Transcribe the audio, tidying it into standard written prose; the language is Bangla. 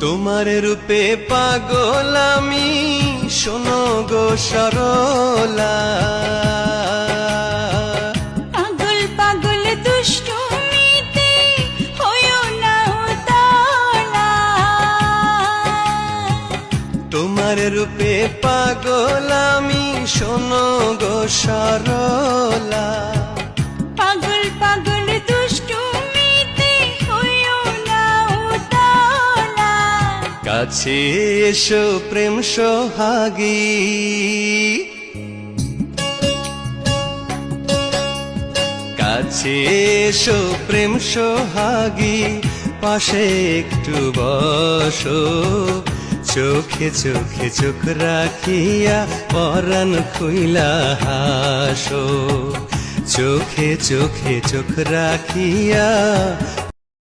তোমার রূপে পাগল আমি, শোনো গো সরলা। পাগল পাগল দুষ্টুমিতে হইও না উতলা। তোমার রূপে পাগল আমি, শোনো গো সরলা। পাগল পাগল দুষ্টুমিতে হইও না উতলা। কাছে এসো প্রেম সোহাগী, কাছে এসো প্রেম সোহাগী, পাশে একটু বসো। চোখে চোখে চোখ রাখিয়া পরাণ খুইলা হাসো। চোখে চোখে চোখ রাখিয়া